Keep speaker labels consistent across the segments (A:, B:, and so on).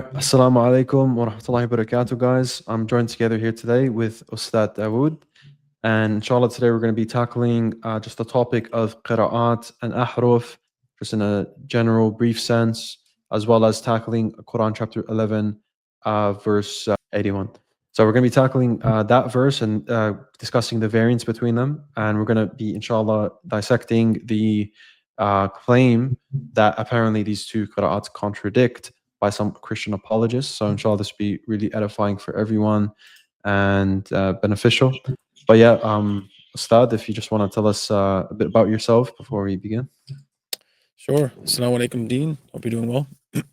A: Assalamu alaikum wa rahmatullahi wa barakatuh, guys. I'm joined together here today with Ustad Dawood. And inshallah, today we're going to be tackling just the topic of qira'at and ahruf, just in a general, brief sense, as well as tackling Quran chapter 11, verse 81. So we're going to be tackling that verse and discussing the variance between them. And we're going to be, inshallah, dissecting the claim that apparently these two qira'ats contradict by some Christian apologists. So inshallah, this will be really edifying for everyone and beneficial. But yeah, Ustad, if you just want to tell us a bit about yourself before we begin.
B: Sure. Assalamu alaikum, Dean. Hope you're doing well.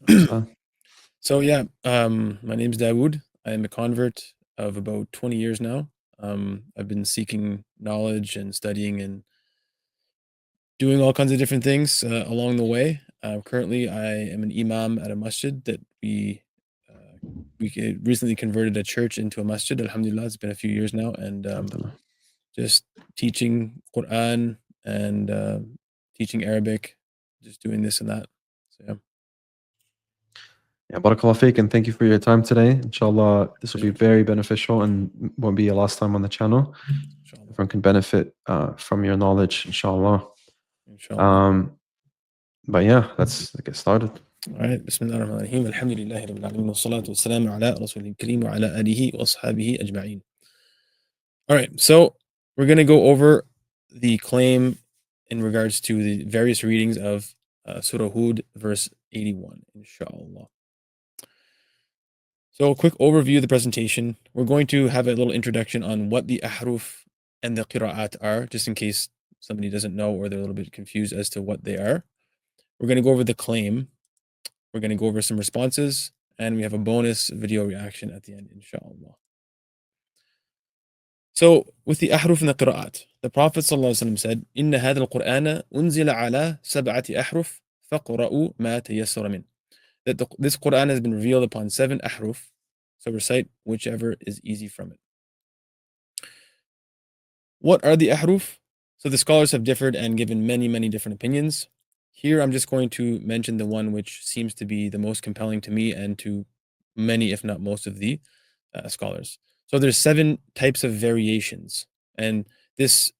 A: Ustad.
B: So yeah, my name's Dawood. I am a convert of about 20 years now. I've been seeking knowledge and studying and doing all kinds of different things along the way. Currently, I am an imam at a masjid that we recently converted a church into a masjid. Alhamdulillah, it's been a few years now, and
A: Alhamdulillah.
B: just teaching Quran and teaching Arabic, just doing this and that. So yeah.
A: Yeah, barakallah feek, and thank you for your time today. Inshallah, this will be very beneficial and won't be a last time on the channel.
B: Inshallah.
A: Everyone can benefit from your knowledge, inshallah.
B: Inshallah.
A: But yeah, let's get started.
B: All right. Bismillah ar-Rahman ar-Rahim. Alhamdulillahi Rabbil Alameen. Wassalatu wassalamu ala Rasulil Kareem wa ala alihi wa ashabihi ajma'in. All right. So we're going to go over the claim in regards to the various readings of Surah Hud, verse 81, inshallah. So a quick overview of the presentation. We're going to have a little introduction on what the ahruf and the qira'at are, just in case somebody doesn't know or they're a little bit confused as to what they are. We're going to go over the claim. We're going to go over some responses, and we have a bonus video reaction at the end, inshallah. So, with the ahruf and the qira'at, the Prophet ﷺ said, إِنَّ هَذَا الْقُرْآنَ أُنزِلَ عَلَى سَبْعَةِ أَحْرُفٍ فَقْرَؤُوا مَا تَيَسَّرَ مِنْ. That this Quran has been revealed upon 7 ahruf, so recite whichever is easy from it. What are the ahruf? So the scholars have differed and given many, many different opinions. Here, I'm just going to mention the one which seems to be the most compelling to me and to many, if not most of the scholars. So there's 7 types of variations, and this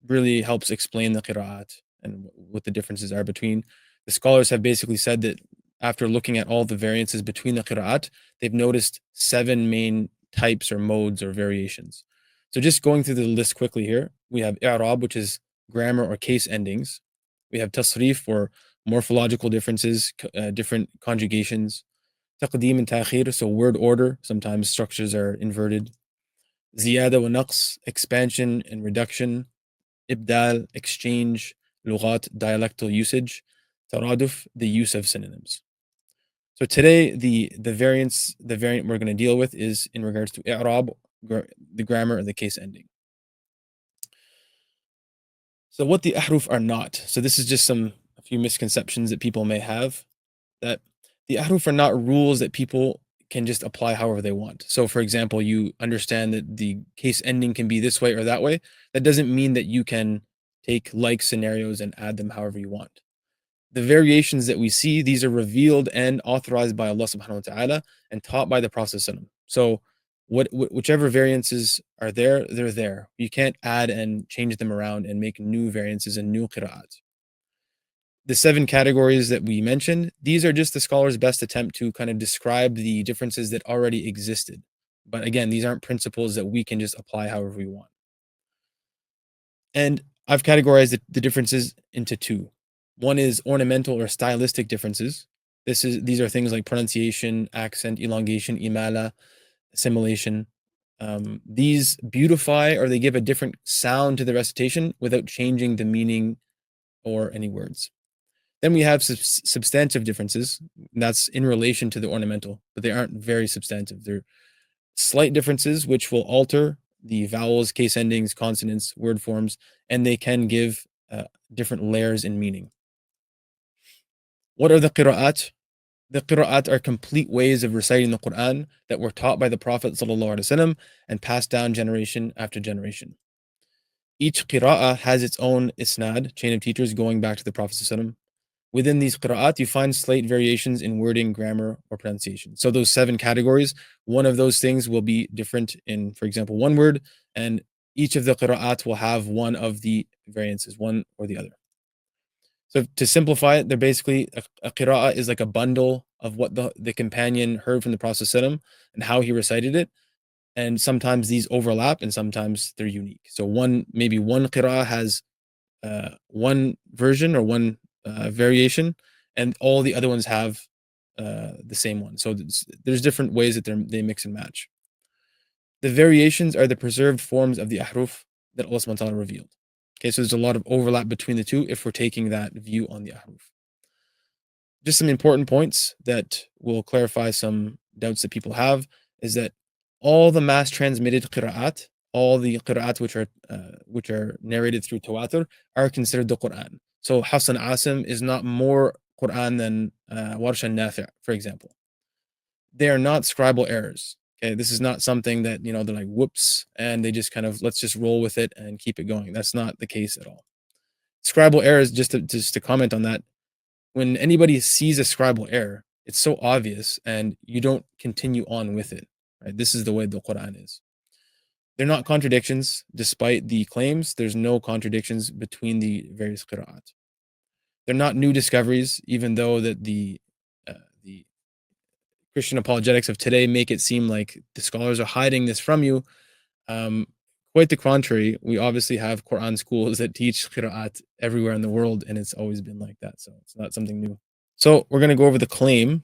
B: really helps explain the qira'at and what the differences are between. The scholars have basically said that after looking at all the variances between the qira'at, they've noticed 7 main types or modes or variations. So just going through the list quickly here, we have i'rab, which is grammar or case endings. We have tasrif, or morphological differences, different conjugations. Taqdeem and ta'khir, so word order, sometimes structures are inverted. Ziyada wa naqs, expansion and reduction. Ibdal, exchange. Lughat, dialectal usage. Taraduf, the use of synonyms. So today, the variant we're going to deal with is in regards to i'rab, the grammar and the case ending. So what the ahruf are not. So this is just a few misconceptions that people may have, that the ahruf are not rules that people can just apply however they want. So for example, you understand that the case ending can be this way or that way. That doesn't mean that you can take like scenarios and add them however you want. The variations that we see, these are revealed and authorized by Allah subhanahu wa ta'ala and taught by the Prophet. So whichever variances are there, they're there. You can't add and change them around and make new variances and new qira'at. The 7 categories that we mentioned, these are just the scholar's best attempt to kind of describe the differences that already existed. But again, these aren't principles that we can just apply however we want. And I've categorized the differences into 2. One is ornamental or stylistic differences. These are things like pronunciation, accent, elongation, imala, assimilation. These beautify or they give a different sound to the recitation without changing the meaning or any words. Then we have substantive differences. That's in relation to the ornamental, but they aren't very substantive. They're slight differences which will alter the vowels, case endings, consonants, word forms, and they can give different layers in meaning. What are the qira'at? The qira'at are complete ways of reciting the Quran that were taught by the Prophet ﷺ and passed down generation after generation. Each qira'ah has its own isnad, chain of teachers going back to the Prophet ﷺ. Within these qira'at, you find slight variations in wording, grammar, or pronunciation. So those 7 categories, one of those things will be different in, for example, one word, and each of the qira'at will have one of the variances, one or the other. So to simplify it, they're basically a qira'ah is like a bundle of what the companion heard from the Prophet ﷺ and how he recited it. And sometimes these overlap and sometimes they're unique. So maybe one qira'ah has one version or one variation, and all the other ones have the same one. So there's different ways that they mix and match. The variations are the preserved forms of the ahruf that Allah subhanahu wa ta'ala revealed. Okay, so there's a lot of overlap between the two if we're taking that view on the ahruf. Just some important points that will clarify some doubts that people have is that all the mass transmitted qira'at, all the qira'at which are narrated through tawatur, are considered the Quran. So Hafs and Asim is not more Quran than Warsh and Nafi', for example. They are not scribal errors. Okay, this is not something that they're like whoops and they just kind of let's just roll with it and keep it going. That's not the case at all. Scribal errors, just to comment on that, when anybody sees a scribal error, it's so obvious and you don't continue on with it. Right? This is the way the Quran is. They're not contradictions, despite the claims. There's no contradictions between the various qira'at. They're not new discoveries, even though that the Christian apologetics of today make it seem like the scholars are hiding this from you. Quite the contrary. We obviously have Quran schools that teach qira'at everywhere in the world, and it's always been like that. So it's not something new. So we're going to go over the claim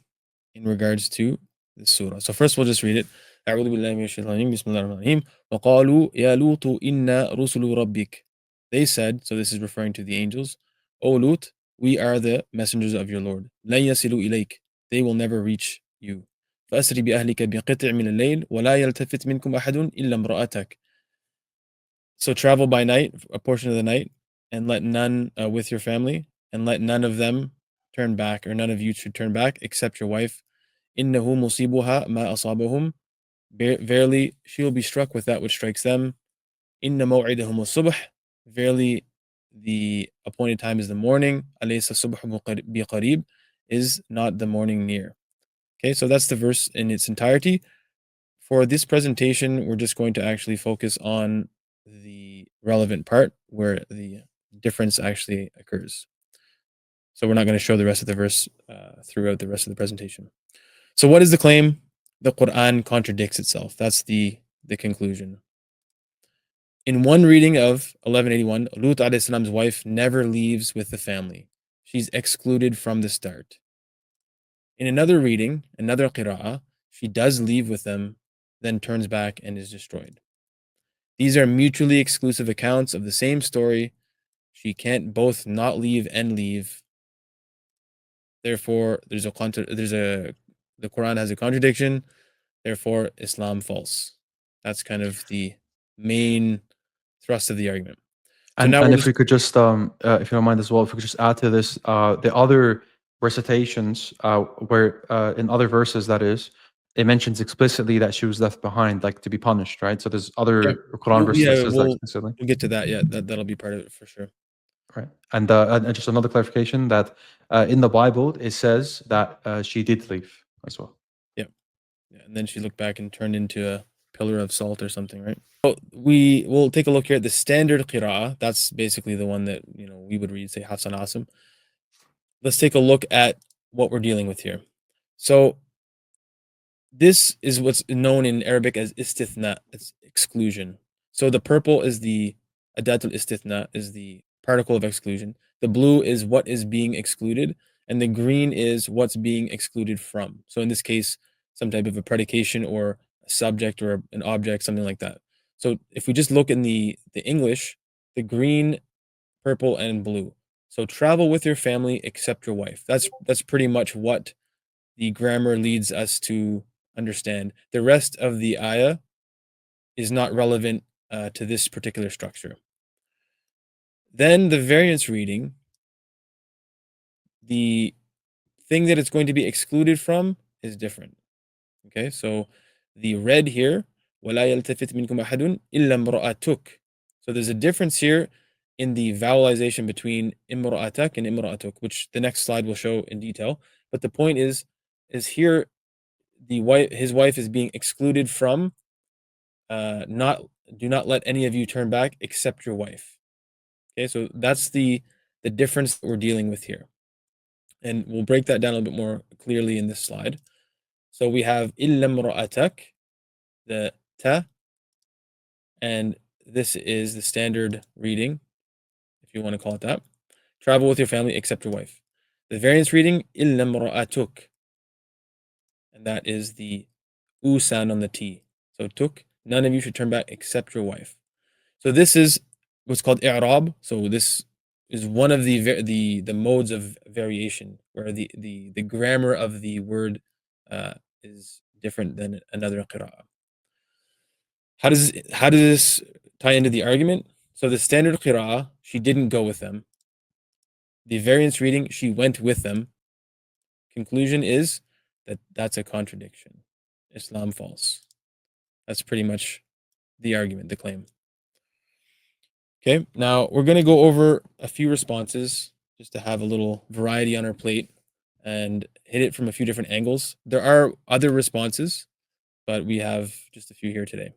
B: in regards to the surah. So first we'll just read it. أعوذ بالله من الشيطان الرجيم بسم الله الرحمن الرحيم وقالوا يا لوط إنا رسل ربك. They said, so this is referring to the angels, O Lut, we are the messengers of your Lord. لن يصلوا إليك. They will never reach you. فأسر بأهلك بقطع من الليل ولا يلتفت منكم أحد إلا امرأتك. So travel by night, a portion of the night, and let none with your family, and let none of them turn back, or none of you should turn back except your wife. إِنَّهُ مُصِيبُهَا مَا أَصَابَهُم. Verily, she will be struck with that which strikes them. إِنَّ مَوْعِدَهُمُ الصُّبْحِ. Verily, the appointed time is the morning. أَلَيْسَ الصُّبْحُ بِقَرِيبٍ. Is not the morning near. Okay, so that's the verse in its entirety. For this presentation, we're just going to actually focus on the relevant part where the difference actually occurs. So we're not going to show the rest of the verse throughout the rest of the presentation. So what is the claim? The Quran contradicts itself. That's the conclusion. In one reading of 1181, Lut a.s. wife never leaves with the family. She's excluded from the start. In another reading, another qira'ah, she does leave with them, then turns back and is destroyed. These are mutually exclusive accounts of the same story. She can't both not leave and leave. Therefore, the Quran has a contradiction. Therefore, Islam false. That's kind of the main thrust of the argument. So now
A: And
B: we'll
A: if
B: just
A: we could just, if you don't mind as well, if we could just add to this, the other recitations, where in other verses, that is, it mentions explicitly that she was left behind, like to be punished, right? So there's other Quran verses that says that explicitly,
B: we'll get to that. Yeah, that'll be part of it for sure.
A: right? And just another clarification that in the Bible it says that she did leave as well.
B: Yeah, and then she looked back and turned into a pillar of salt or something, right? So we will take a look here at the standard qira'ah. That's basically the one that we would read, say Hafs and Asim. Let's take a look at what we're dealing with here. So this is what's known in Arabic as istithna, it's exclusion. So the purple is the adatul istithna, is the particle of exclusion. The blue is what is being excluded, and the green is what's being excluded from. So in this case, some type of a predication or a subject or an object, something like that. So if we just look in the English, the green, purple, and blue. So travel with your family except your wife. That's pretty much what the grammar leads us to understand. The rest of the ayah is not relevant to this particular structure. Then the variance reading, the thing that it's going to be excluded from is different. Okay, so the red here, وَلَا يَلْتَفِتْ مِنْكُمْ أَحَدٌ إِلَّا امْرَأَتُكَ. So there's a difference here in the vowelization between imra'atak and imra'atuk, which the next slide will show in detail. But the point is here his wife is being excluded from not do not let any of you turn back except your wife. Okay, so that's the difference that we're dealing with here. And we'll break that down a little bit more clearly in this slide. So we have illa imra'atak, the ta, and this is the standard reading, if you want to call it that. Travel with your family except your wife. The variance reading, illa imra'atuk, and that is the u sound on the t. So tuk, none of you should turn back except your wife. So this is what's called i'rab. So this is one of the modes of variation where the grammar of the word is different than another qira'ah. How does this tie into the argument? So the standard qira'ah, she didn't go with them. The variance reading, she went with them. Conclusion is that that's a contradiction. Islam false. That's pretty much the argument, the claim. Okay, now we're going to go over a few responses just to have a little variety on our plate and hit it from a few different angles. There are other responses, but we have just a few here today.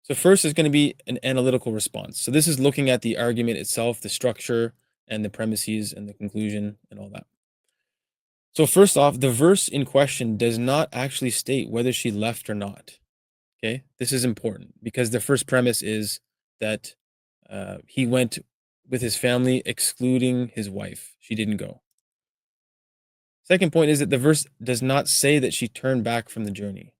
B: So first is going to be an analytical response. So this is looking at the argument itself, the structure and the premises and the conclusion and all that. So first off, the verse in question does not actually state whether she left or not. Okay, this is important because the first premise is that he went with his family, excluding his wife. She didn't go. Second point is that the verse does not say that she turned back from the journey,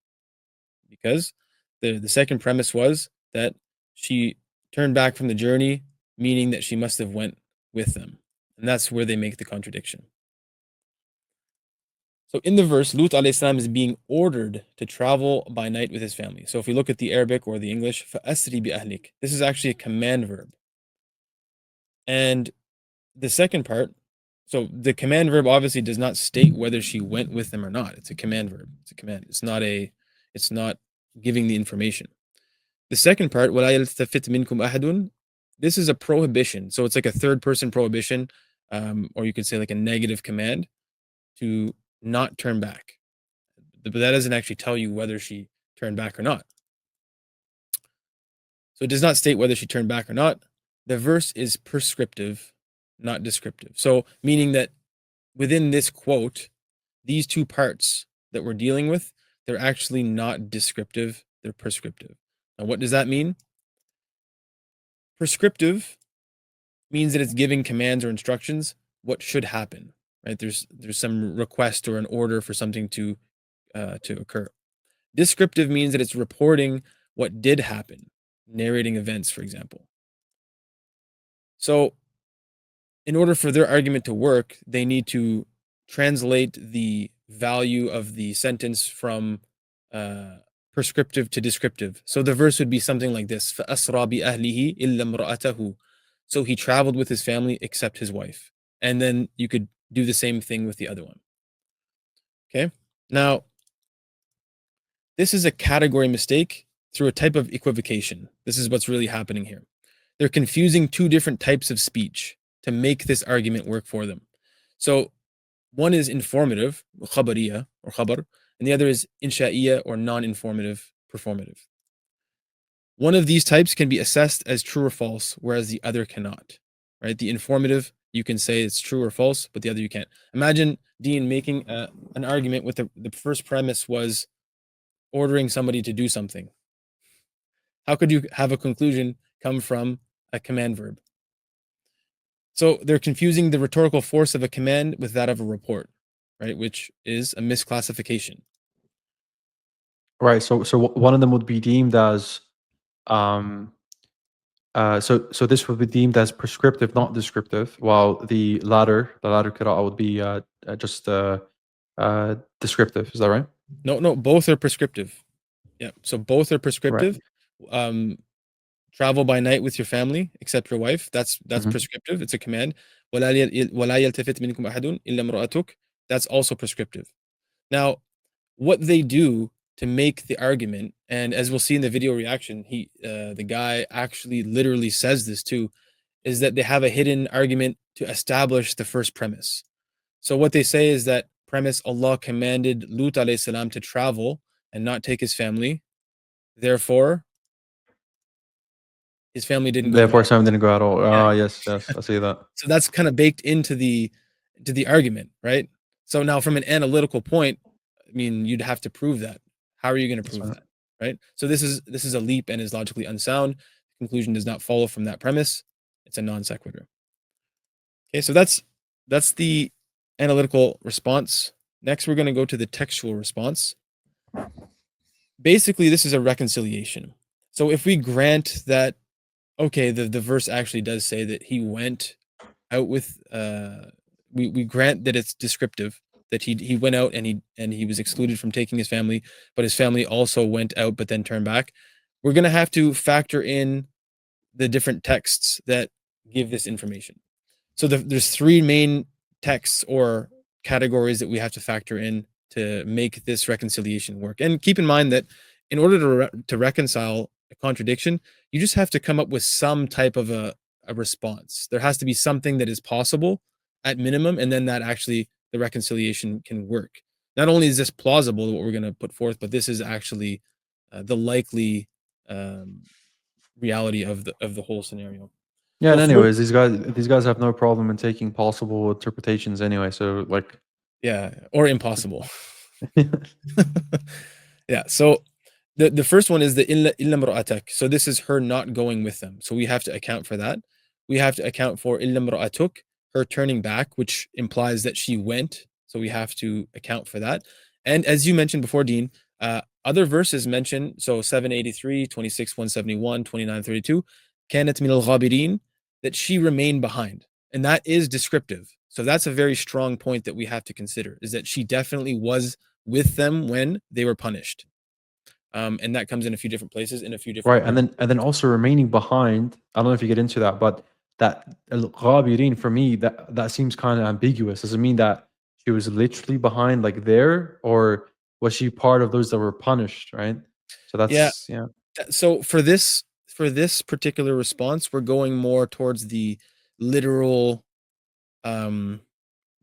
B: because the second premise was that she turned back from the journey, meaning that she must have went with them. And that's where they make the contradiction. So in the verse, Lut alayhi salam is being ordered to travel by night with his family. So if we look at the Arabic or the English, فَأَسْرِ بِأَهْلِكَ, this is actually a command verb. And the second part, so the command verb obviously does not state whether she went with them or not. It's a command verb. It's a command. It's not giving the information. The second part, وَلَا يَلْتَفِتْ مِنْكُمْ أَحَدٌ, this is a prohibition. So it's like a third person prohibition, or you could say like a negative command to not turn back. But that doesn't actually tell you whether she turned back or not. So it does not state whether she turned back or not. The verse is prescriptive, not descriptive. So meaning that within this quote, these two parts that we're dealing with, they're actually not descriptive, they're prescriptive. Now, what does that mean? Prescriptive means that it's giving commands or instructions what should happen, right? There's some request or an order for something to occur. Descriptive means that it's reporting what did happen, narrating events, for example. So in order for their argument to work, they need to translate the value of the sentence from prescriptive to descriptive. So the verse would be something like this: فَأَسْرَى بِأَهْلِهِ إِلَّا امْرَأَتَهُ. So he traveled with his family except his wife. And then you could do the same thing with the other one. Okay? Now, this is a category mistake through a type of equivocation. This is what's really happening here. They're confusing two different types of speech to make this argument work for them. So one is informative, khabariya or khabar, and the other is insha'iyya or non-informative, performative. One of these types can be assessed as true or false, whereas the other cannot. Right? The informative, you can say it's true or false, but the other you can't. Imagine Dean making an argument with the first premise was ordering somebody to do something. How could you have a conclusion come from a command verb? So they're confusing the rhetorical force of a command with that of a report, right? Which is a misclassification.
A: Right. So one of them would be deemed as so this would be deemed as prescriptive, not descriptive, while the latter qira'ah would be just descriptive. Is that right?
B: No, both are prescriptive. Yeah. So both are prescriptive.
A: Right.
B: Travel by night with your family except your wife. That's prescriptive. It's a command. وَلَا يَلْتَفِتْ مِنْكُمْ أَحَدٌ إِلَّا امْرَأَتُكَ. That's also prescriptive. Now, what they do to make the argument. And as we'll see in the video reaction, the guy actually literally says this too, is that they have a hidden argument to establish the first premise. So what they say is that premise, Allah commanded Lut alayhi salam to travel and not take his family. Therefore, his family didn't go at all.
A: Therefore, Sam didn't go at all.
B: Yeah.
A: Ah, yes, I see that.
B: So that's kind of baked into the argument, right? So now from an analytical point, I mean, you'd have to prove that. How are you going to prove
A: right.
B: that, right? So this is a leap and is logically unsound. The conclusion does not follow from that premise. It's a non sequitur. Okay, so that's the analytical response. Next, we're going to go to the textual response. Basically, this is a reconciliation. So if we grant that, okay, the verse actually does say that he went out with, we grant that it's descriptive, that he went out and he was excluded from taking his family, but his family also went out but then turned back. We're going to have to factor in the different texts that give this information. So there's three main texts or categories that we have to factor in to make this reconciliation work. And keep in mind that in order to reconcile a contradiction, you just have to come up with some type of a response. There has to be something that is possible at minimum, and then that actually the reconciliation can work. Not only is this plausible, what we're going to put forth, but this is actually the likely reality of the whole scenario.
A: Yeah,
B: So
A: and anyways, these guys have no problem in taking possible interpretations anyway. So like,
B: yeah, or impossible. Yeah. So the first one is the illa imra'atak. So this is her not going with them. So we have to account for that. We have to account for illa imra'atuk, her turning back, which implies that she went. So we have to account for that. And as you mentioned before, Dean, other verses mention, so 783, 26, 171, 2932, kanat min al-ghabirin, that she remained behind. And that is descriptive. So that's a very strong point that we have to consider, is that she definitely was with them when they were punished. And that comes in a few different places, in a few different
A: right, and then also remaining behind. I don't know if you get into that, but that al-ghabirin, for me, that seems kind of ambiguous. Does it mean that she was literally behind, like there, or was she part of those that were punished? Right. So
B: Yeah.
A: that's yeah.
B: So for this particular response, we're going more towards literal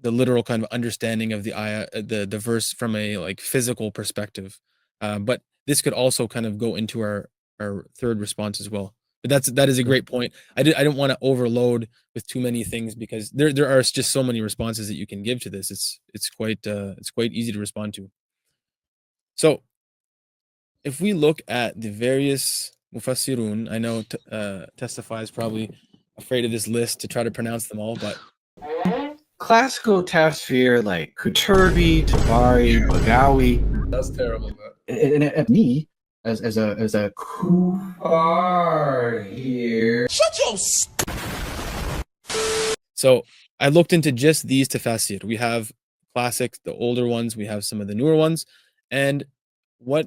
B: the literal kind of understanding of the ayah, the verse from a like physical perspective. But this could also kind of go into our third response as well. But that is a great point. I don't want to overload with too many things, because there are just so many responses that you can give to this. It's quite easy to respond to. So if we look at the various mufassirun, I know Testify is probably afraid of this list to try to pronounce them all, but
C: classical tafsir like Kuturbi, Tabari, Bagawi.
B: that's terrible.
C: And me as a kuffar here.
B: So I looked into just these tafsir. We have classic, the older ones. We have some of the newer ones, and what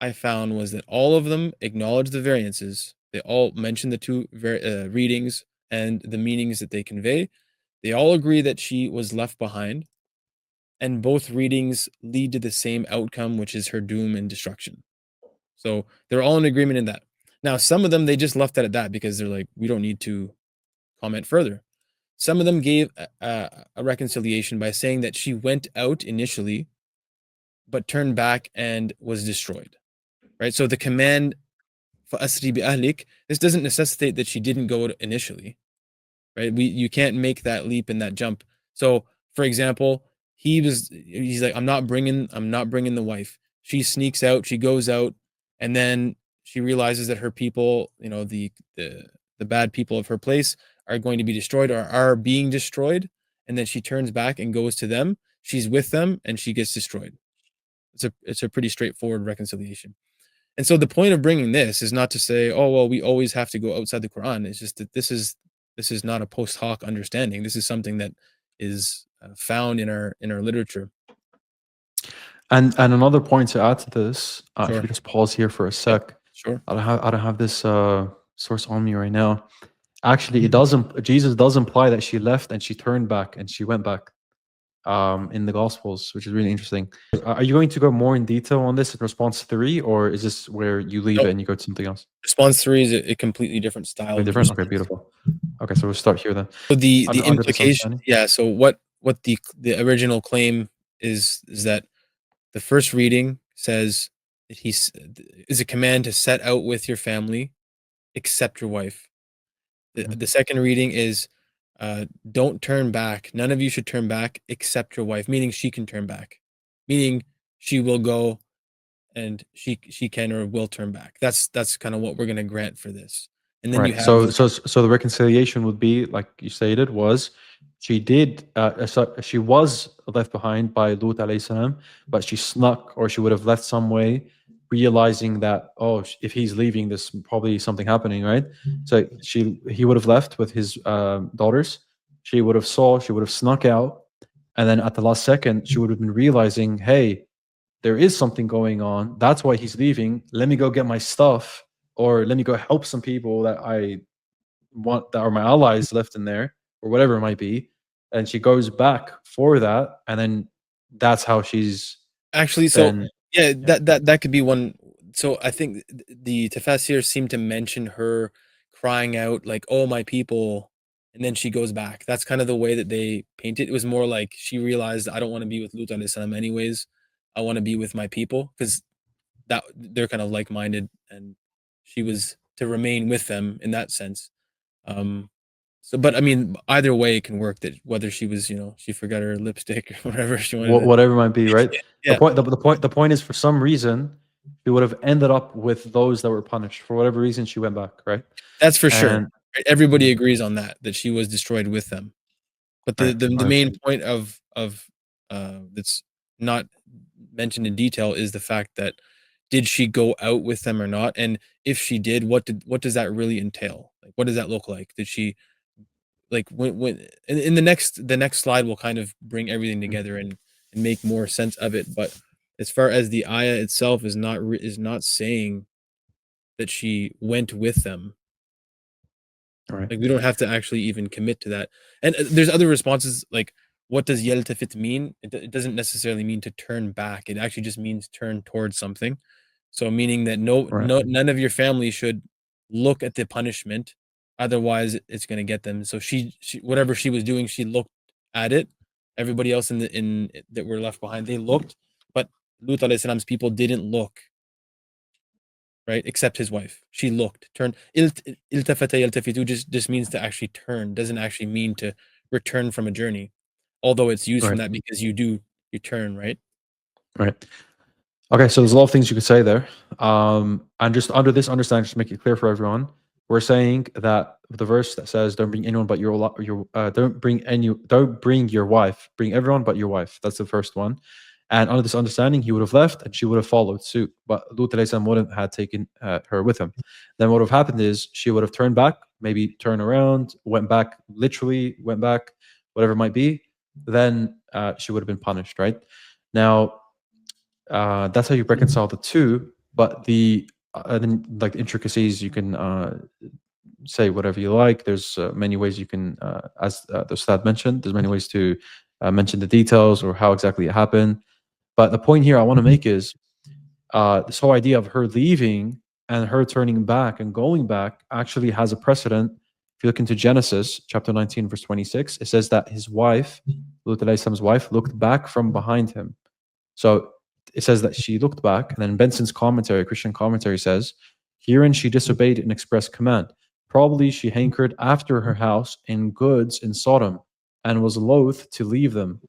B: I found was that all of them acknowledge the variances. They all mention the two readings and the meanings that they convey. They all agree that she was left behind, and both readings lead to the same outcome, which is her doom and destruction. So they're all in agreement in that. Now, some of them, they just left it at that because they're like, we don't need to comment further. Some of them gave a reconciliation by saying that she went out initially, but turned back and was destroyed. Right? So the command, فَأَسْرِ بِأَهْلِكَ, this doesn't necessitate that she didn't go initially. Right? You can't make that leap and that jump. So, for example, he's like, I'm not bringing the wife. She sneaks out, she goes out, and then she realizes that her people, the bad people of her place are going to be destroyed, or are being destroyed, and then she turns back and goes to them. She's with them and she gets destroyed. It's a pretty straightforward reconciliation. And so the point of bringing this is not to say, oh, well, we always have to go outside the Quran. It's just that this is not a post hoc understanding. This is something that is found in our literature.
A: And another point to add to this, if
B: Sure.
A: you just pause here for a sec.
B: Yep, sure.
A: I don't have this source on me right now. Actually, Jesus does imply that she left and she turned back and she went back. in the Gospels, which is really interesting. Are you going to go more in detail on this in response 3, or is this where you leave
B: Nope.
A: it and you go to something else?
B: Response 3 is a completely different style.
A: Completely
B: of
A: different? Okay,
B: response.
A: beautiful. Okay, so we'll start here then.
B: So the
A: Under this
B: implication,
A: understanding?
B: yeah. So what the original claim is that the first reading says that is a command to set out with your family, except your wife.
A: Mhm.
B: The second reading is don't turn back. None of you should turn back except your wife, meaning she can turn back, meaning she will go and she can or will turn back. That's kind of what we're going to grant for this. And then you
A: Right.
B: have
A: So the reconciliation would be, like you stated, was she did she was left behind by Lut alayhi salam, but she snuck, or she would have left some way, realizing that, oh, if he's leaving, there's probably something happening, right? So he would have left with his daughters. She would have snuck out, and then at the last second, she would have been realizing, hey, there is something going on. That's why he's leaving. Let me go get my stuff, or let me go help some people that I want, that are my allies left in there, or whatever it might be. And she goes back for that, and then that's how she's
B: actually, so
A: then.
B: yeah,
A: Yeah.
B: that could be one. So I think the tafsir seem to mention her crying out like, "Oh, my people," and then she goes back. That's kind of the way that they paint it. It was more like she realized, I don't want to be with Lut alayhi salam anyways. I want to be with my people, because that they're kind of like-minded, and she was to remain with them in that sense. Um, so, but I mean, either way it can work, that whether she was, she forgot her lipstick or whatever she wanted to.
A: Whatever it might be, right?
B: Yeah,
A: The point is, for some reason, she would have ended up with those that were punished. For whatever reason, she went back, right?
B: that's for sure.
A: And
B: Right? Everybody agrees on that she was destroyed with them. But
A: right,
B: the
A: okay.
B: main point of that's not mentioned in detail is the fact that, did she go out with them or not? And if she did, what does that really entail? Like, what does that look like? Did she, like, when in the next slide will kind of bring everything together and make more sense of it. But as far as the ayah itself is not saying that she went with them.
A: All right.
B: Like, we don't have to actually even commit to that. And there's other responses, like, what does yaltafit mean? It doesn't necessarily mean to turn back. It actually just means turn towards something. So meaning that
A: Right.
B: none of your family should look at the punishment, otherwise it's going to get them. So she whatever she was doing, she looked at it. Everybody else in that were left behind, they looked, but Lut alayhi salam's people didn't look, right? Except his wife. She looked, turned. Iltafata yaltafitu just means to actually turn, doesn't actually mean to return from a journey. Although it's used from
A: Right.
B: that, because you turn, right?
A: Right. Okay, so there's a lot of things you could say there. And just under this understanding, just to make it clear for everyone, we're saying that the verse that says, "Don't bring anyone but don't bring your wife, bring everyone but your wife." That's the first one. And under this understanding, he would have left and she would have followed suit, but Lut alayhi salam wouldn't have taken her with him. Then what would have happened is she would have turned back, maybe turned around, went back, literally went back, whatever it might be. Then she would have been punished, right? Now, that's how you reconcile the two. But then, like, the intricacies, you can say whatever you like. There's many ways you can, as the Ustad mentioned, there's many ways to mention the details or how exactly it happened. But the point here I want to make is this whole idea of her leaving and her turning back and going back actually has a precedent. If you look into Genesis chapter 19, verse 26, it says that his wife, Lut alayhi salam's wife, looked back from behind him. So it says that she looked back, and then Benson's commentary, Christian commentary, says, herein she disobeyed an express command. Probably she hankered after her house and goods in Sodom, and was loath to leave them.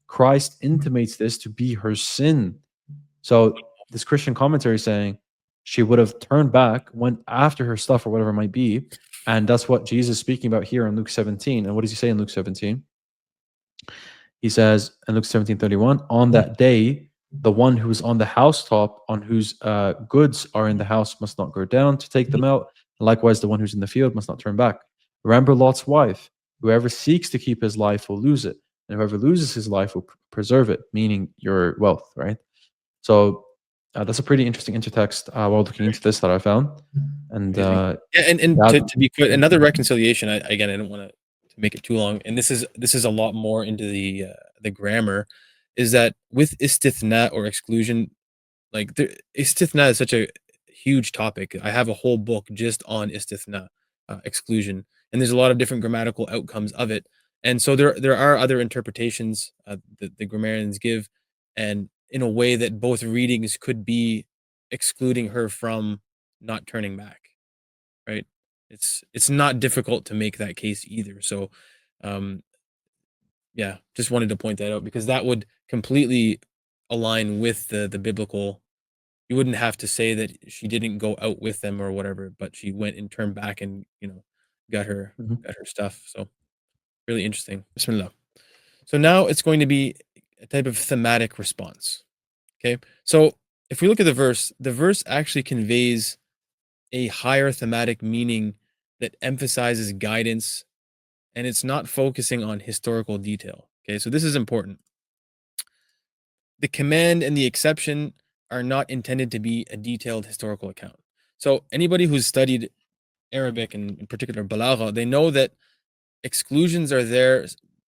A: Christ intimates this to be her sin. So this Christian commentary is saying she would have turned back, went after her stuff or whatever it might be, and that's what Jesus is speaking about here in Luke 17. And what does he say in Luke 17? He says in Luke 17:31, on that day, the one who is on the housetop, on whose goods are in the house, must not go down to take them out. Likewise, the one who's in the field must not turn back. Remember Lot's wife. Whoever seeks to keep his life will lose it, and whoever loses his life will preserve it, meaning your wealth, right? So that's a pretty interesting intertext while looking into this that I found. And
B: Yeah, and
A: yeah,
B: to be clear, another reconciliation. I don't want to make it too long, and this is a lot more into the grammar, is that with istithna or exclusion, like istithna is such a huge topic. I have a whole book just on istithna, exclusion, and there's a lot of different grammatical outcomes of it. And so there are other interpretations that the grammarians give, and in a way that both readings could be excluding her from not turning back, right? It's not difficult to make that case either. So, um, yeah, just wanted to point that out because that would completely align with the biblical. You wouldn't have to say that she didn't go out with them or whatever, but she went and turned back and, got her
A: Mhm.
B: got her stuff. So really interesting. Bismillah. So now it's going to be a type of thematic response. Okay. So if we look at the verse actually conveys a higher thematic meaning that emphasizes guidance, and it's not focusing on historical detail. Okay. So this is important. The command and the exception are not intended to be a detailed historical account. So anybody who's studied Arabic and in particular balagha, they know that exclusions are there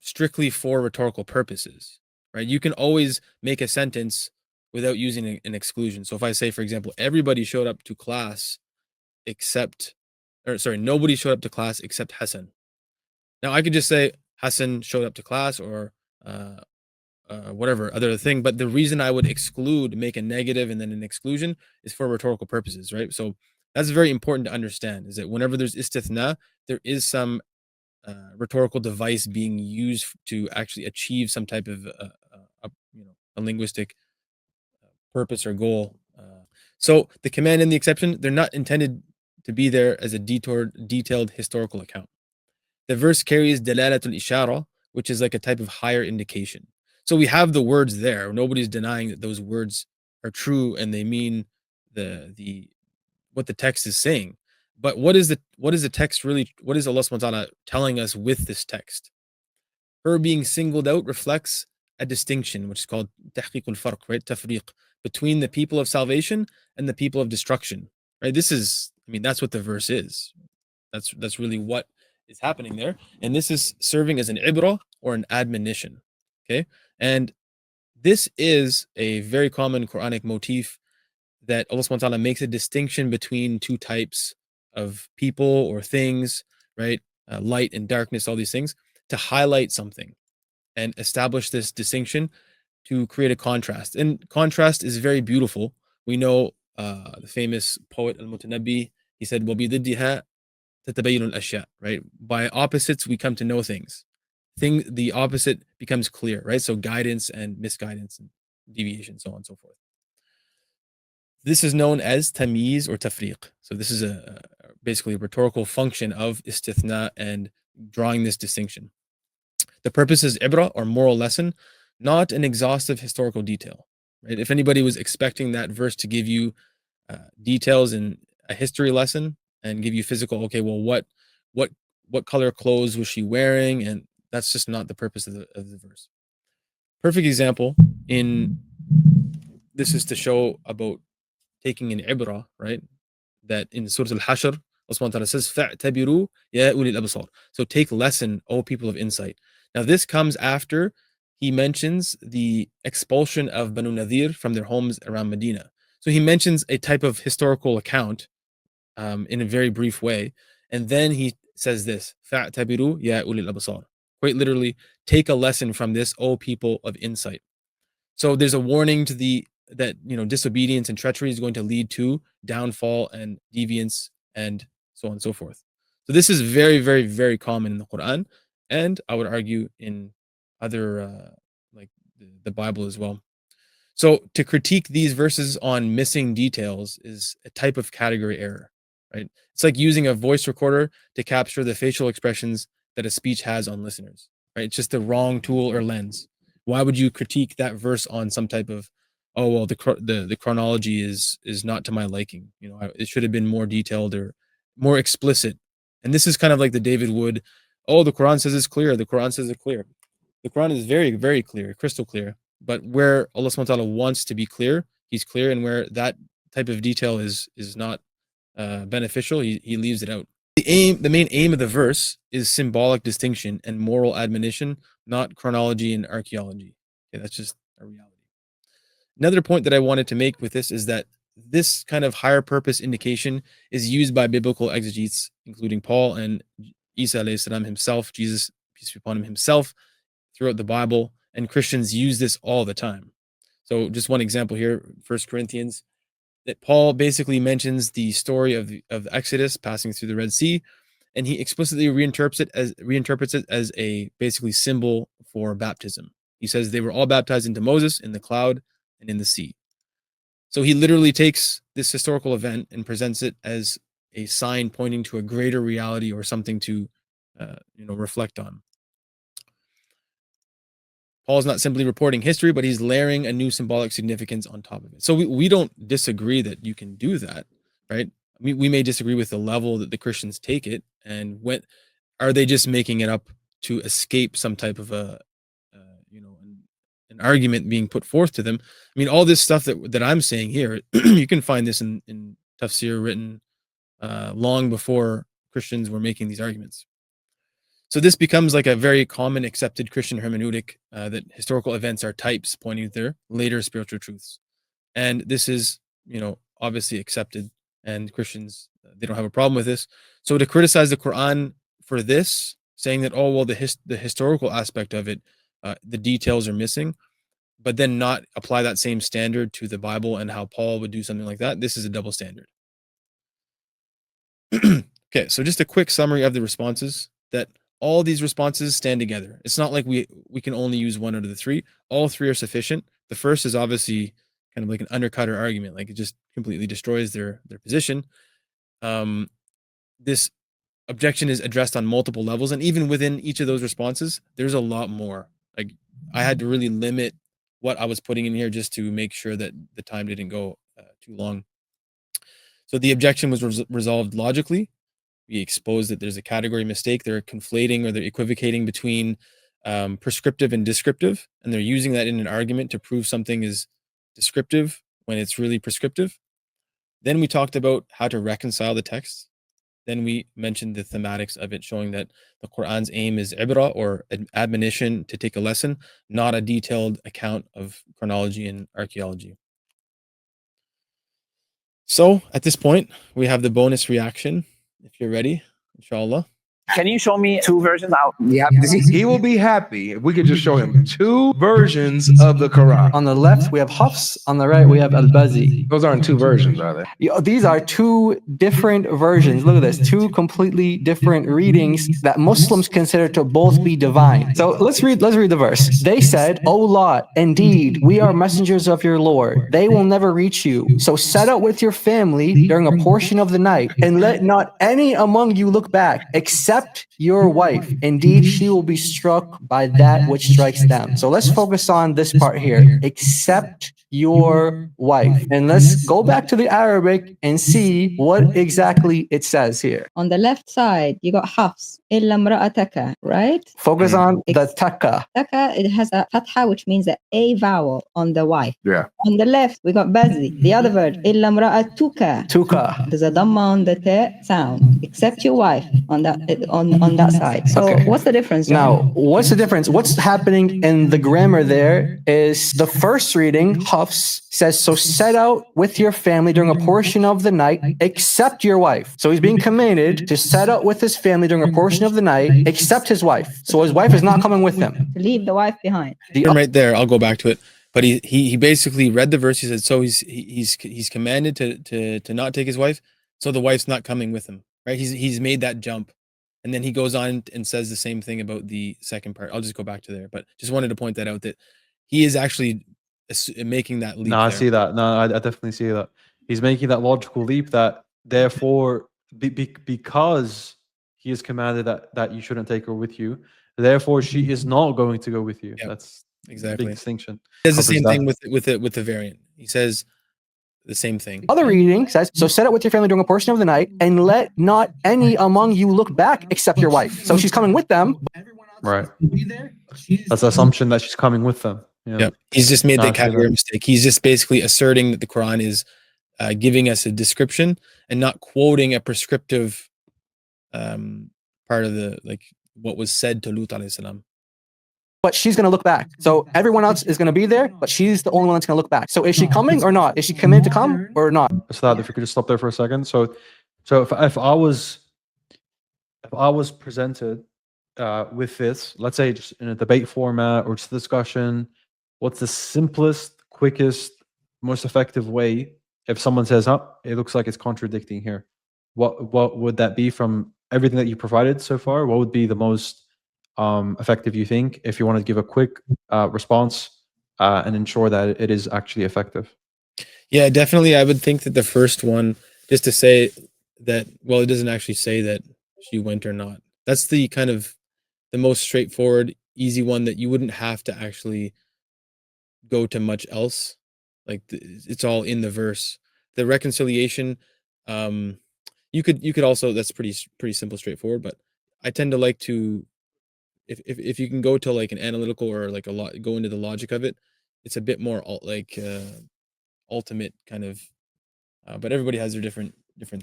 B: strictly for rhetorical purposes, right? You can always make a sentence without using an exclusion. So if I say, for example, everybody showed up to class except, or sorry, nobody showed up to class except Hassan. Now I could just say Hassan showed up to class or whatever other thing. But the reason I would exclude, make a negative and then an exclusion is for rhetorical purposes, right? So that's very important to understand is that whenever there's istithna, there is some rhetorical device being used to actually achieve some type of a linguistic purpose or goal. So the command and the exception, they're not intended to be there as a detailed historical account. The verse carries dalalatul ishara, which is like a type of higher indication. So we have the words there. Nobody's denying that those words are true and they mean the what the text is saying. But what is the text really? What is Allah subhanahu wa ta'ala telling us with this text? Her being singled out reflects a distinction, which is called tahqiq al-farq, right? Tafriq, between the people of salvation and the people of destruction. Right? This is, I mean, that's what the verse is. That's really what is happening there. And this is serving as an ibrah or an admonition. Okay. And this is a very common Quranic motif that Allah subhanahu wa ta'ala makes a distinction between two types of people or things, right? Light and darkness, all these things, to highlight something and establish this distinction to create a contrast. And contrast is very beautiful. We know the famous poet Al-Mutanabbi, he said, وَبِضِدِّهَا تَتَبَيَّنُ الْأَشْيَاء, right? By opposites, we come to know things. The opposite becomes clear, right? So guidance and misguidance and deviation, so on and so forth. This is known as tamyiz or tafriq. So this is basically a rhetorical function of istithna and drawing this distinction. The purpose is ibra or moral lesson, not an exhaustive historical detail. Right? If anybody was expecting that verse to give you details in a history lesson and give you physical, okay, well, what color clothes was she wearing, and that's just not the purpose of the verse. Perfect example in this is to show about taking an ibrah, right? That in Surah Al-Hashr, Allah subhanahu wa ta'ala says, فَاعْتَبِرُوا يَا أُولِي الْأَبْصَارِ. So take lesson, O people of insight. Now this comes after he mentions the expulsion of Banu Nadir from their homes around Medina. So he mentions a type of historical account in a very brief way. And then he says this, فَاعْتَبِرُوا يَا أُولِي الْأَبْصَارِ. Quite literally, take a lesson from this, O people of insight. So there's a warning to that disobedience and treachery is going to lead to downfall and deviance and so on and so forth. So this is very, very, very common in the Quran, and I would argue in other like the Bible as well. So to critique these verses on missing details is a type of category error, right? It's like using a voice recorder to capture the facial expressions that a speech has on listeners, right? It's just the wrong tool or lens. Why would you critique that verse on some type of, oh well, the chronology is not to my liking. It should have been more detailed or more explicit. And this is kind of like the David Wood, oh, the Quran says it's clear. The Quran says it's clear. The Quran is very, very clear, crystal clear. But where Allah subhanahu wa ta'ala wants to be clear, He's clear, and where that type of detail is not beneficial, he leaves it out. The main aim of the verse is symbolic distinction and moral admonition, not chronology and archaeology. Okay, that's just a reality. Another point that I wanted to make with this is that this kind of higher purpose indication is used by biblical exegetes, including Paul and Isa alayhi salam himself, Jesus, peace be upon him himself, throughout the Bible, and Christians use this all the time. So just one example here, 1 Corinthians, that Paul basically mentions the story of Exodus passing through the Red Sea, and he explicitly reinterprets it as a basically symbol for baptism. He says they were all baptized into Moses in the cloud and in the sea. So he literally takes this historical event and presents it as a sign pointing to a greater reality or something to reflect on. Paul's not simply reporting history, but he's layering a new symbolic significance on top of it. So we don't disagree that you can do that, right? We may disagree with the level that the Christians take it, and when are they just making it up to escape some type of an argument being put forth to them? I mean, all this stuff that I'm saying here, you can find this in tafsir written long before Christians were making these arguments. So this becomes like a very common accepted Christian hermeneutic that historical events are types pointing to their later spiritual truths. And this is, obviously accepted, and Christians, they don't have a problem with this. So to criticize the Quran for this, saying that, oh, well, the historical aspect of it, the details are missing, but then not apply that same standard to the Bible and how Paul would do something like that, this is a double standard. Okay, so just a quick summary of the responses, that all these responses stand together. It's not like we can only use one out of the three. All three are sufficient. The first is obviously kind of like an undercutter argument, like it just completely destroys their position. This objection is addressed on multiple levels, and even within each of those responses, there's a lot more. Like I had to really limit what I was putting in here just to make sure that the time didn't go too long. So the objection was resolved logically. We exposed that there's a category mistake. They're conflating or they're equivocating between prescriptive and descriptive, and they're using that in an argument to prove something is descriptive when it's really prescriptive. Then we talked about how to reconcile the text. Then we mentioned the thematics of it, showing that the Quran's aim is ibrah, or admonition to take a lesson, not a detailed account of chronology and archaeology. So at this point, we have the bonus reaction. If you're ready, inshallah.
D: Can you show me two versions? I'll be happy to see.
E: He will be happy if we could just show him two versions of the Quran.
F: On the left, we have Hafs. On the right, we have Al-Bazi.
E: Those aren't two versions, are they?
F: These are two different versions. Look at this. Two completely different readings that Muslims consider to both be divine. So let's read the verse. They said, "O Lot, indeed, we are messengers of your Lord. They will never reach you. So set out with your family during a portion of the night, and let not any among you look back, except your wife. Indeed, she will be struck by that which strikes them." So let's focus on this part here. Except your wife. And let's go back to the Arabic and see what exactly it says here.
G: On the left side, you got Hafs, illa imra'ataka, right?
F: Focus on the taka.
G: Taka, it has a fatha, which means that a vowel on the wife.
E: Yeah.
G: On the left, we got Bazi, the other word, illa imra'atuka.
F: Tuka.
G: There's a dhamma on the te sound, except your wife on that side. So
F: Okay.
G: what's the difference?
F: Now, what's the difference? What's happening in the grammar there is the first reading, Hafs, says, "So set out with your family during a portion of the night, except your wife." So he's being commanded to set out with his family during a portion of the night, except his wife. So his wife is not coming with him.
G: To leave the wife behind.
B: Right there, I'll go back to it. But he basically read the verse. He said, so he's commanded to not take his wife, so the wife's not coming with him. Right? He's made that jump. And then he goes on and says the same thing about the second part. I'll just go back to there, but just wanted to point that out, that he is actually making that leap.
A: No, I see that. No, I definitely see that. He's making that logical leap that therefore, because he is commanded that you shouldn't take her with you, therefore she is not going to go with you.
B: Yep,
A: that's
B: exactly
A: a big distinction.
B: He does the same thing with the variant. He says the same thing.
F: Other reading says, "So set out with your family during a portion of the night, and let not any among you look back except your wife." So she's coming with them.
A: Right. That's the assumption that she's coming with them. Yeah.
B: Yep. He's just made the category mistake. He's just basically asserting that the Quran is giving us a description and not quoting a prescriptive part of the what was said to Lut alayhi salam.
F: But she's going to look back. So everyone else is going to be there, but she's the only one that's going to look back. So is she coming or not? Is she committed to come or not?
A: Ustad, if we could just stop there for a second. So if I was presented with this, let's say just in a debate format or just a discussion, what's the simplest, quickest, most effective way if someone says, "Oh, it looks like it's contradicting here"? What would that be from everything that you provided so far? What would be the most effective, you think, if you want to give a quick response and ensure that it is actually effective?
B: Yeah, definitely. I would think that the first one, just to say that, well, it doesn't actually say that she went or not. That's the kind of the most straightforward, easy one that you wouldn't have to actually go to much else. Like it's all in the verse. The reconciliation, you could also, that's pretty simple, straightforward. But I tend to like to, if you can go to like an analytical or like a lot, go into the logic of it, it's a bit more ultimate kind of. But everybody has their different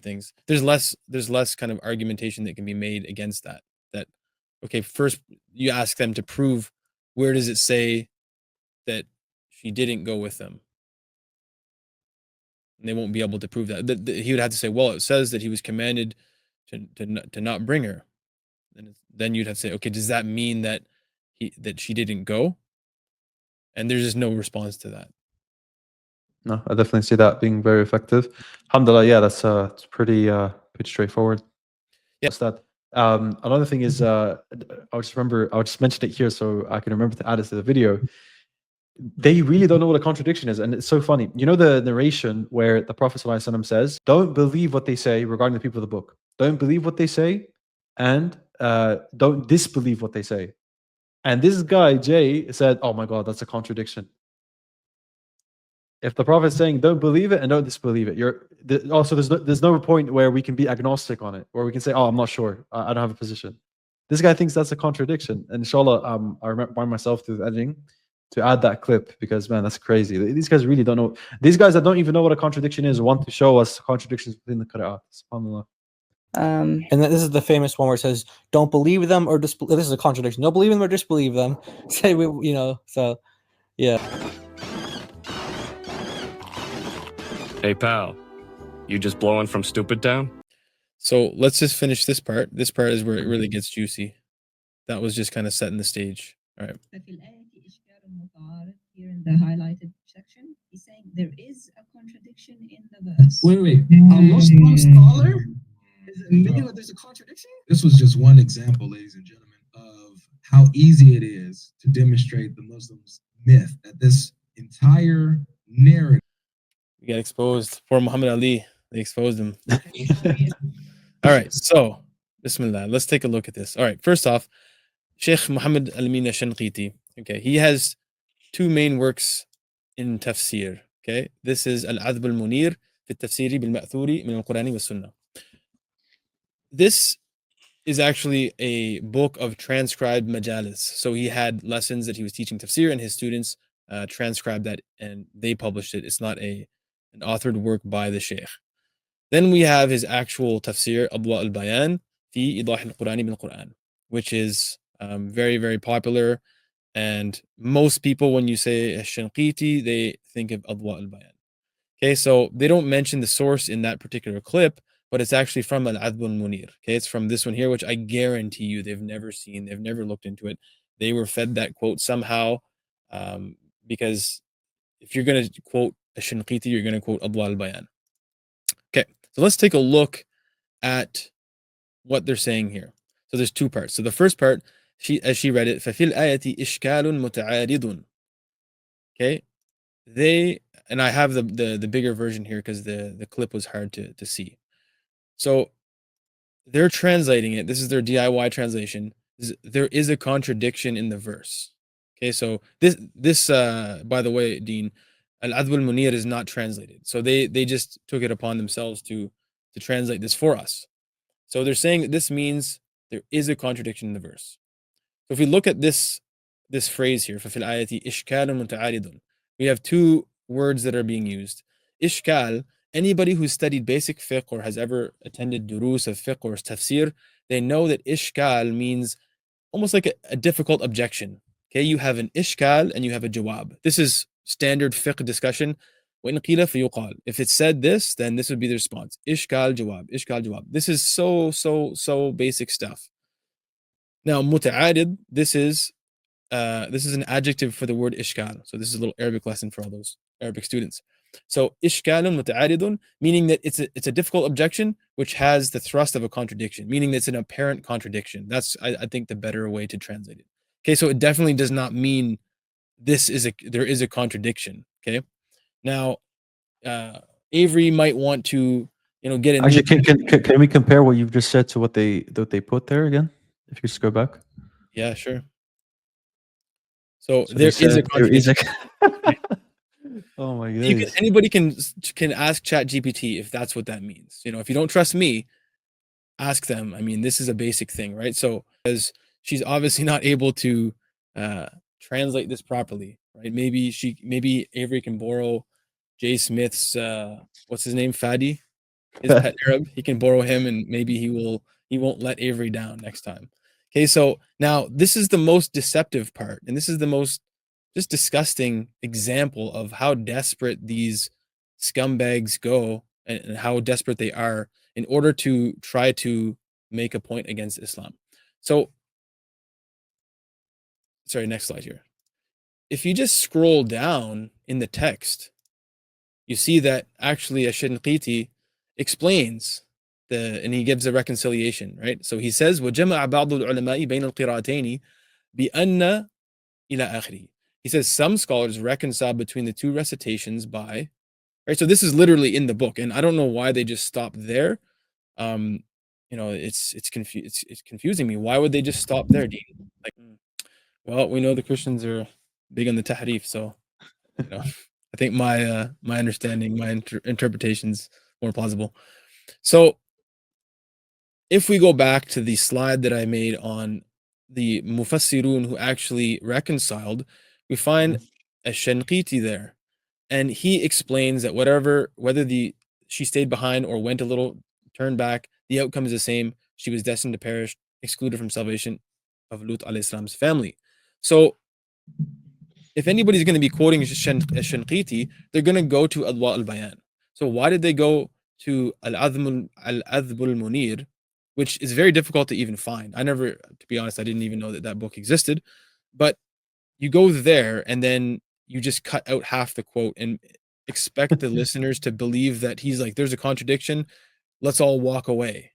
B: things. There's less kind of argumentation that can be made against that. That okay, first you ask them to prove, where does it say that she didn't go with them? And they won't be able to prove that. He would have to say, well, it says that he was commanded to not bring her. And then you'd have to say, okay, does that mean that she didn't go? And there's just no response to that.
A: No, I definitely see that being very effective. Alhamdulillah, yeah, that's it's pretty straightforward.
B: Yeah.
A: That's that. Another thing is, I'll just mention it here so I can remember to add it to the video. They really don't know what a contradiction is, and it's so funny. You know the narration where the Prophet ﷺ says, "Don't believe what they say regarding the people of the book. Don't believe what they say, and don't disbelieve what they say." And this guy Jay said, "Oh my God, that's a contradiction." If the Prophet is saying don't believe it and don't disbelieve it, also there's no point where we can be agnostic on it, where we can say, "Oh, I'm not sure. I don't have a position." This guy thinks that's a contradiction. And inshallah, I remind myself through the editing to add that clip because man, that's crazy. These guys really don't know. These guys that don't even know what a contradiction is want to show us contradictions within the Qur'an. SubhanAllah.
F: And then this is the famous one where it says, "Don't believe them or disbelieve." This is a contradiction. Don't believe them or disbelieve them. Say So, yeah.
H: Hey pal, you just blowing from Stupid Town?
B: So let's just finish this part. This part is where it really gets juicy. That was just kind of setting the stage. All right.
G: Here in the highlighted section, he's saying there is a contradiction in the verse.
I: Wait. A Muslim scholar is admitting that there's a contradiction? This was just one example, ladies and gentlemen, of how easy it is to demonstrate the Muslims' myth, that this entire narrative.
B: We got exposed. Poor Muhammad Ali. They exposed him. All right. So, Bismillah. Let's take a look at this. All right. First off, Sheikh Muhammad Al-Amin Al-Shanqiti. Okay. He has two main works in tafsir. Okay. This is Al-Adhb Al-Munir fi Tafsiri Bil-Ma'thuri min Al-Qur'ani wa Sunnah. This is actually a book of transcribed majalis. So he had lessons that he was teaching tafsir, and his students transcribed that and they published it. It's not an authored work by the Sheikh. Then we have his actual tafsir, Adwa al-Bayan fi Idah al-Qur'ani bil-Qur'an, which is very, very popular. And most people, when you say Shanqiti, they think of Adwa al-Bayan. Okay, so they don't mention the source in that particular clip, but it's actually from Al-Adhb al-Munir. Okay, it's from this one here, which I guarantee you they've never seen, they've never looked into it. They were fed that quote somehow, because if you're going to quote a Shanqiti, you're going to quote Adwa al-Bayan. Okay, so let's take a look at what they're saying here. So there's two parts. So the first part, as she read it, فَفِي الْآيَةِ إِشْكَالٌ مُتَعَارِضٌ. Okay, and I have the bigger version here because the clip was hard to see. So they're translating it. This is their DIY translation. There is a contradiction in the verse. Okay, so this by the way, Dean, Al-Adhb al-Munir is not translated. So they just took it upon themselves to translate this for us. So they're saying that this means there is a contradiction in the verse. So if we look at this phrase here, فَفِي الْآيَةِ إِشْكَالٌ مُتَعَارِضٌ, we have two words that are being used. Ishkal Anybody who's studied basic fiqh or has ever attended durus of fiqh or tafsir, they know that ishkal means almost like a difficult objection. Okay, you have an ishkal and you have a jawab. This is standard fiqh discussion. وَإِنْ قِيلَ فَيُقَالُ. If it said this, then this would be the response. Ishkal, jawab, ishkal, jawab. This is so basic stuff. Now, muta'adid, this is an adjective for the word ishkal. So this is a little Arabic lesson for all those Arabic students. So ishkalun muta'aridun, meaning that it's a difficult objection which has the thrust of a contradiction, meaning that it's an apparent contradiction. That's I think the better way to translate it. Okay, so it definitely does not mean there is a contradiction. Okay, now Avery might want to get a
A: Actually, can we compare what you've just said to what they put there again? If you just go back.
B: Yeah, sure. So
A: So
B: there
A: they
B: is a
A: said there is
B: contradiction.
A: Oh my goodness.
B: Anybody can ask ChatGPT if that's what that means. If you don't trust me, ask them. I mean, this is a basic thing, right? So as she's obviously not able to translate this properly, right? Maybe Avery can borrow Jay Smith's what's his name, Fadi, his pet Arab. He can borrow him, and maybe he won't let Avery down next time. Okay, so now this is the most deceptive part, and this is the most just disgusting example of how desperate these scumbags go and how desperate they are in order to try to make a point against Islam. So, sorry, next slide here. If you just scroll down in the text, you see that actually Ash-Shinqiti explains and he gives a reconciliation, right? So he says, وَجَمَعَ بَعْضُ الْعُلَمَاءِ بَيْنَ الْقِرَاتَيْنِ بِأَنَّ إِلَى آخِرِهِ. He says some scholars reconcile between the two recitations by, right? So this is literally in the book, and I don't know why they just stopped there. It's confusing me. Why would they just stop there, Dean? Like, well, we know the Christians are big on the tahrif, so I think my understanding, my interpretation's more plausible. So if we go back to the slide that I made on the Mufassirun who actually reconciled, we find a Shanqiti there. And he explains that whether she stayed behind or went a little, turned back, the outcome is the same. She was destined to perish, excluded from salvation of Lut alayhi salam's family. So if anybody's going to be quoting Shanqiti, they're going to go to Adwa al-Bayan. So why did they go to Al-Adhb al-Munir, which is very difficult to even find? To be honest, I didn't even know that book existed. But you go there and then you just cut out half the quote and expect the listeners to believe that he's like, there's a contradiction. Let's all walk away.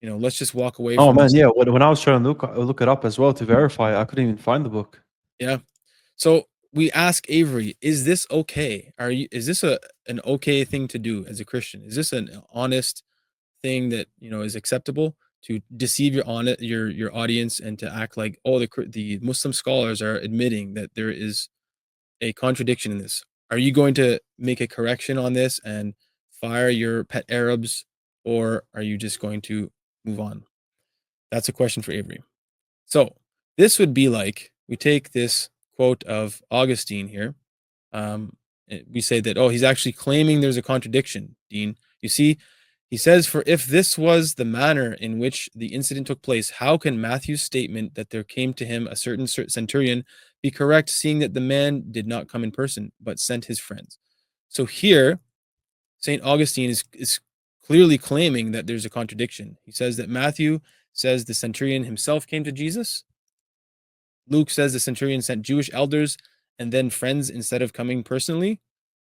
B: Let's just walk away
A: Oh
B: from
A: man,
B: this.
A: yeah. When I was trying to look it up as well to verify, I couldn't even find the book.
B: Yeah. So we ask Avery, is this okay? Is this an okay thing to do as a Christian? Is this an honest thing that is acceptable to deceive your audience and to act like, oh, the Muslim scholars are admitting that there is a contradiction in this? Are you going to make a correction on this and fire your pet Arabs, or are you just going to move on? That's a question for Avery. So this would be like, we take this quote of Augustine here. We say that, oh, he's actually claiming there's a contradiction, Dean. You see, he says, for if this was the manner in which the incident took place, how can Matthew's statement that there came to him a certain centurion be correct, seeing that the man did not come in person, but sent his friends? So here, St. Augustine is clearly claiming that there's a contradiction. He says that Matthew says the centurion himself came to Jesus. Luke says the centurion sent Jewish elders and then friends instead of coming personally.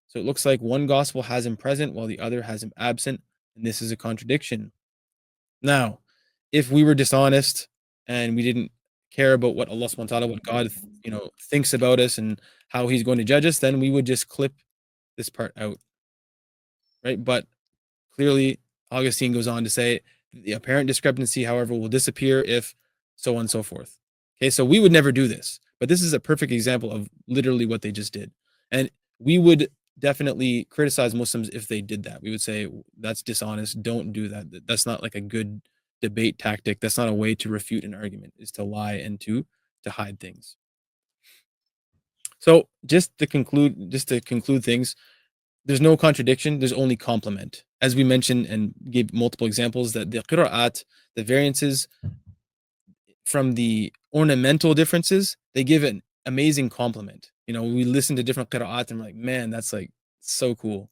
B: So it looks like one gospel has him present while the other has him absent, and this is a contradiction. Now, if we were dishonest and we didn't care about what Allah subhanahu wa ta'ala, what God, thinks about us and how he's going to judge us, then we would just clip this part out. Right? But clearly, Augustine goes on to say the apparent discrepancy, however, will disappear if so on and so forth. Okay, so we would never do this, but this is a perfect example of literally what they just did. And we would definitely criticize Muslims if they did that. We would say that's dishonest. Don't do that. That's not like a good debate tactic. That's not a way to refute an argument, is to lie and to hide things. So just to conclude things, there's no contradiction, there's only complement. As we mentioned and gave multiple examples, that the qira'at, the variances from the ornamental differences, they give an amazing complement. You know, we listen to different qira'at and we're like, man, that's like so cool.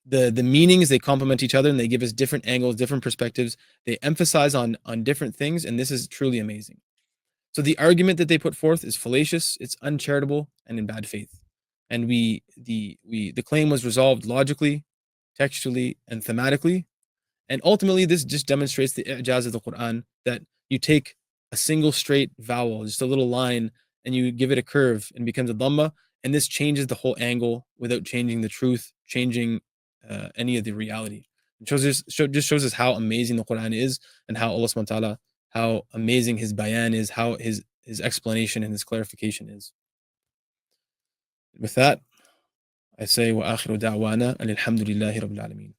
B: The meanings, they complement each other and they give us different angles, different perspectives. They emphasize on different things, and this is truly amazing. So the argument that they put forth is fallacious, it's uncharitable, and in bad faith. And the claim was resolved logically, textually, and thematically. And ultimately, this just demonstrates the i'jaz of the Quran, that you take a single straight vowel, just a little line, and you give it a curve and it becomes a dhamma, and this changes the whole angle without changing the truth, changing any of the reality. It just shows us how amazing the Quran is, and how Allah subhanahu wa ta'ala, how amazing His bayan is, how His explanation and His clarification is. With that, I say, wa akhiru da'wana alhamdulillahi rabbil alameen.